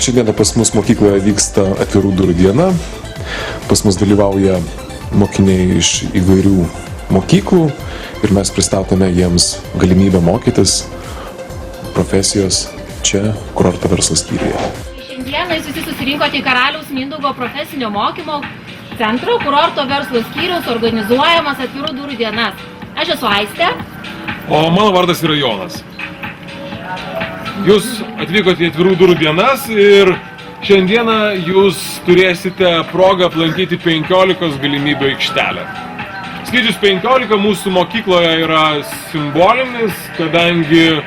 Šiandieną pas mus mokykloje vyksta atvirų durų diena. Pas mus dalyvauja mokiniai iš įvairių mokyklų ir mes pristatome jiems galimybę mokytis profesijos čia kurorto verslo skyriuje. Šiandieną jūs visi susirinkote į Karaliaus Mindaugo profesinio mokymo centro kurorto verslo skyriaus organizuojamas atvirų durų dienas. Aš esu Aistė. O mano vardas yra Jonas. Jūs atvykote į atvirų durų dienas ir šiandieną jūs turėsite progą aplankyti 15 galimybių aikštelę. Skaičius 15 mūsų mokykloje yra simbolinis, kadangi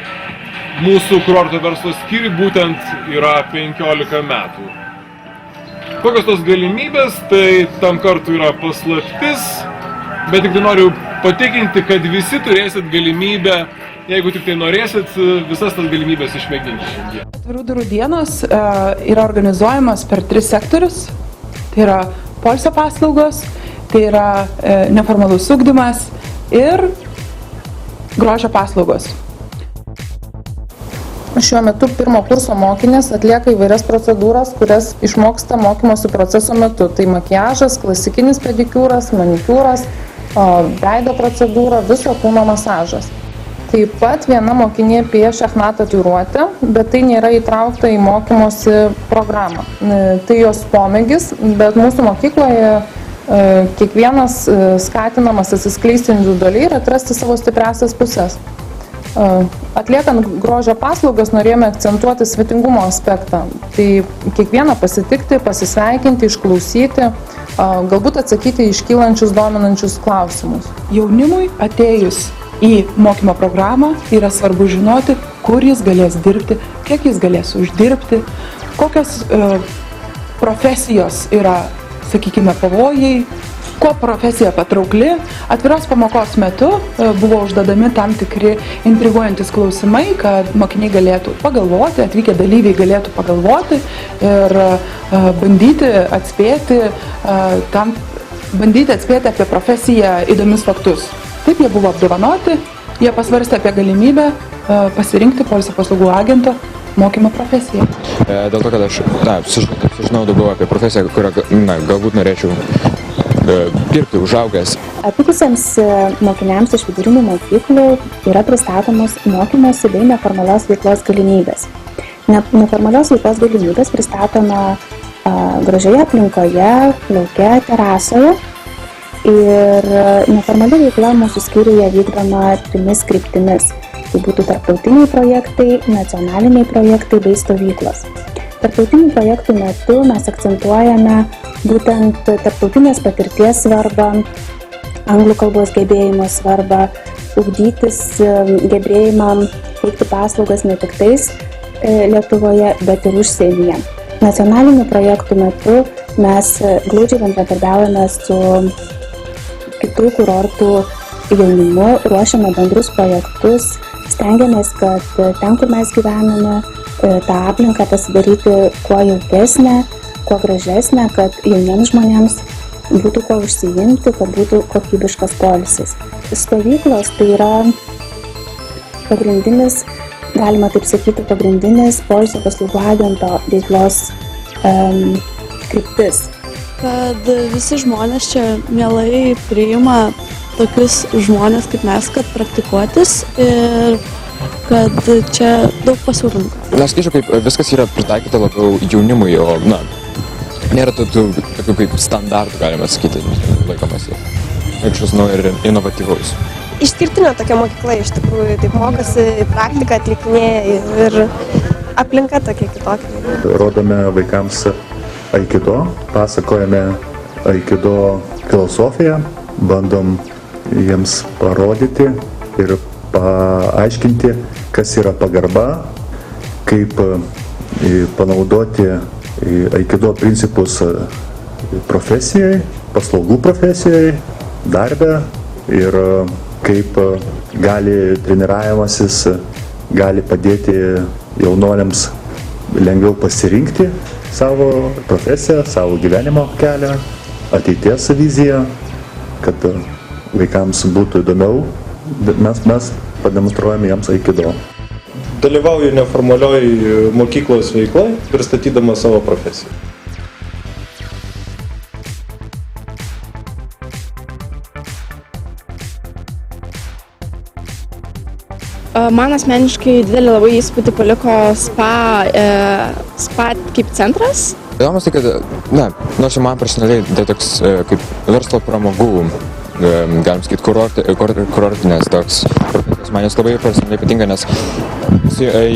mūsų kurorto verslo skyriui būtent yra 15 metų. Kokios tos galimybės, tai tam kartu yra paslaptis, bet tik tai noriu patikinti, kad visi turėsit galimybę, jeigu tik tai norėsit, visas tas galimybės išmėginti šiandien. Atvirų durų dienos yra organizuojamas per 3 sektorius. Tai yra poilsio paslaugos, tai yra neformalus ugdymas ir grožio paslaugos. Šiuo metu pirmo kurso mokinės atlieka įvairias procedūras, kurias išmoksta mokymosi proceso metu. Tai makiažas, klasikinis pedikiūras, manikiūras, veido procedūra, viso kūno masažas. Taip pat viena mokinė piešia chna tatuiruotę, bet tai nėra įtraukta į mokymosi programą. Tai jos pomėgis, bet mūsų mokykloje kiekvienas skatinamas atsiskleisti individualiai ir atrasti savo stipriausias pusės. Atliekant grožio paslaugas norėjome akcentuoti svetingumo aspektą. Tai kiekvieną pasitikti, pasisveikinti, išklausyti, galbūt atsakyti iškylančius dominančius klausimus. Jaunimui atėjus į mokymo programą yra svarbu žinoti, kur jis galės dirbti, kiek jis galės uždirbti, kokios profesijos yra, sakykime, pavojai, kuo profesija patraukli. Atviros pamokos metu buvo užduodami tam tikri intriguojantis klausimai, kad mokiniai galėtų pagalvoti, atvykę dalyviai galėtų pagalvoti ir bandyti atspėti apie profesiją įdomius faktus. Taip, jie buvo apdovanoti, jie pasvarstė apie galimybę pasirinkti poilsio paslaugų agento mokymo profesiją. Dėl to, kad aš sužinau daugiau apie profesiją, kurią galbūt norėčiau dirbti užaugęs. Atvykusiems mokiniams iš vidurinių mokyklų yra pristatomos mokymosi bei neformalios veiklos galimybės. Neformalios veiklos galimybės pristatoma gražioje aplinkoje, lauke, terasoje. Ir neformali veikla mūsų skyriuje vykdoma 3 kryptimis. Tai būtų tarptautiniai projektai, nacionaliniai projektai bei stovyklos. Tarptautinių projektų metu mes akcentuojame būtent tarptautinės patirties svarbą, anglų kalbos gebėjimo svarbą, ugdytis gebėjimą teikti paslaugas ne tik tais Lietuvoje, bet ir užsienyje. Nacionalinių projektų metu mes glaudžiai bendradarbiaujame su kitų kurortų jaunimu, ruošiame bendrus projektus, stengiamės, kad ten, kur mes gyvename, tą aplinką pasidaryti kuo jaukesnę, kuo gražesnę, kad jauniems žmonėms būtų kuo užsiimti, kad būtų kokybiškas poilsis. Stovyklos tai yra pagrindinis, galima taip sakyti, pagrindinis poilsio paslaugų agento veiklos kryptis. Kad visi žmonės čia mielai priima tokius žmonės kaip mes, kad praktikuotis ir kad čia daug pasiūlymų. Skaičiu, kaip viskas yra pritaikyta labiau jaunimui, o nėra tokių kaip standartų, galima sakyti, laikomasi. Kažkas naujo ir inovatyvaus. Išskirtinė tokia mokykla iš tikrųjų, taip mokosi, praktiką atlikinėja ir aplinka tokia kitokia. Rodome vaikams aikido, pasakojame aikido filosofiją, bandom jiems parodyti ir paaiškinti, kas yra pagarba, kaip panaudoti aikido principus profesijai, paslaugų profesijai, darbe ir kaip gali treniravimasis gali padėti jaunuoliams lengviau pasirinkti savo profesiją, savo gyvenimo kelią, ateities viziją, kad vaikams būtų įdomiau. Mes pademonstruojame jiems aikido. dalyvauju neformalioj mokyklos veikloj, pristatydamas savo profesiją. Man asmeniškai didelį labai įspūdį paliko spa kaip centras. Įdomus tai, kad, nors ir man personaliai tai toks kaip verslo pramogų, galim sakyti, kurortinės toks profesijos. Man jos labai personaliai patinka, nes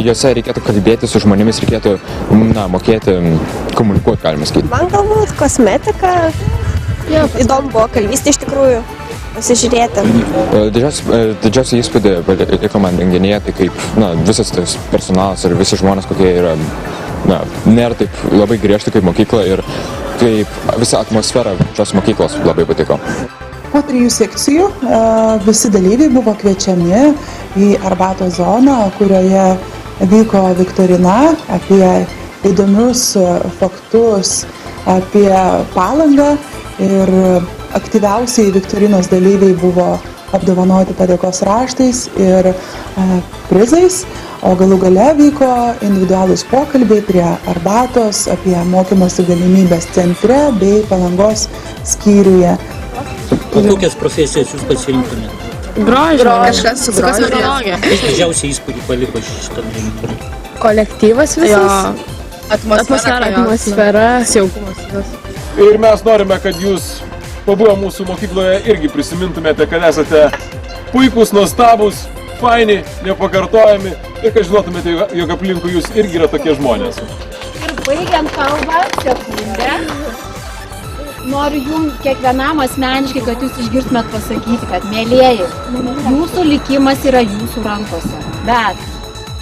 jose reikėtų kalbėti su žmonėmis, reikėtų mokėti komunikuoti, galima sakyti. Man galbūt kosmetika. Įdomu buvo kalbėti iš tikrųjų. Pasižiūrėti. Didžiausią įspūdį paliko man renginyje, tai kaip visas tas personalas ir visi žmonės, kokie yra, nėra taip labai griežti kaip mokykla ir kaip visa atmosfera šios mokyklos labai patiko. Po 3 sekcijų visi dalyviai buvo kviečiami į arbatos zoną, kurioje vyko viktorina apie įdomius faktus apie Palangą ir aktyviausiai viktorinos dalyviai buvo apdovanoti padėkos raštais ir prizais, o galų gale vyko individualūs pokalbiai prie arbatos apie mokymosi galimybės centre bei Palangos skyriuje. Kokias profesijas jūs pasirinktumėte? Grožio. Kažkas su grožio. Didžiausią įspūdį paliko šitam renginiui? Kolektyvas visas. Atmosfera, saugumas. Ir mes norime, kad jūs pabuvę mūsų mokykloje irgi prisimintumėte, kad esate puikūs, nuostabūs, faini, nepakartojami ir kad žinotumėte, jog aplinkui jūs irgi yra tokie žmonės. Ir baigiant kalbą, sekundę, noriu jums kiekvienam asmeniškai, kad jūs išgirstumėt pasakyti, kad mėlieji, jūsų likimas yra jūsų rankose, bet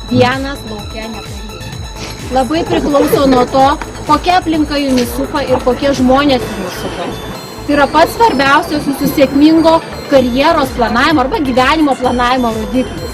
vienas lauke neparys. Labai priklauso nuo to, kokia aplinka jumis supa ir kokie žmonės jumis supa. Tai yra pats svarbiausias jūsų sėkmingo karjeros planavimo arba gyvenimo planavimo rodiklis.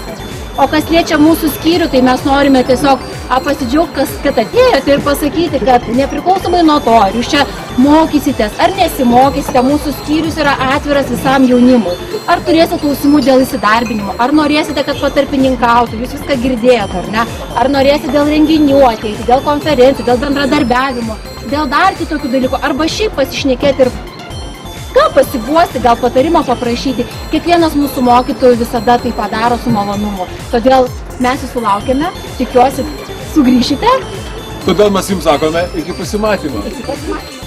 O kas liečia mūsų skyrių, tai mes norime tiesiog pasidžiaugti, kad atėjote ir pasakyti, kad nepriklausomai nuo to, ar jūs čia mokysitės ar nesimokysite, mūsų skyrius yra atviras visam jaunimui. Ar turėsite klausimų dėl įsidarbinimo, ar norėsite, kad patarpininkautų, jūs viską girdėjote, ar ne? Ar norėsite dėl renginių ateiti, dėl konferencijų, dėl bendradarbiavimo, dėl dar kitokių dalykų, arba šiaip pasišnekėti ir gal pasiguosti, gal patarimo paprašyti. Kiekvienas mūsų mokytojų visada tai padaro su malonumu. Todėl mes jūsų laukiame, tikiuosi sugrįšite. Todėl mes jums sakome iki pasimatymo. Iki pasimatymo.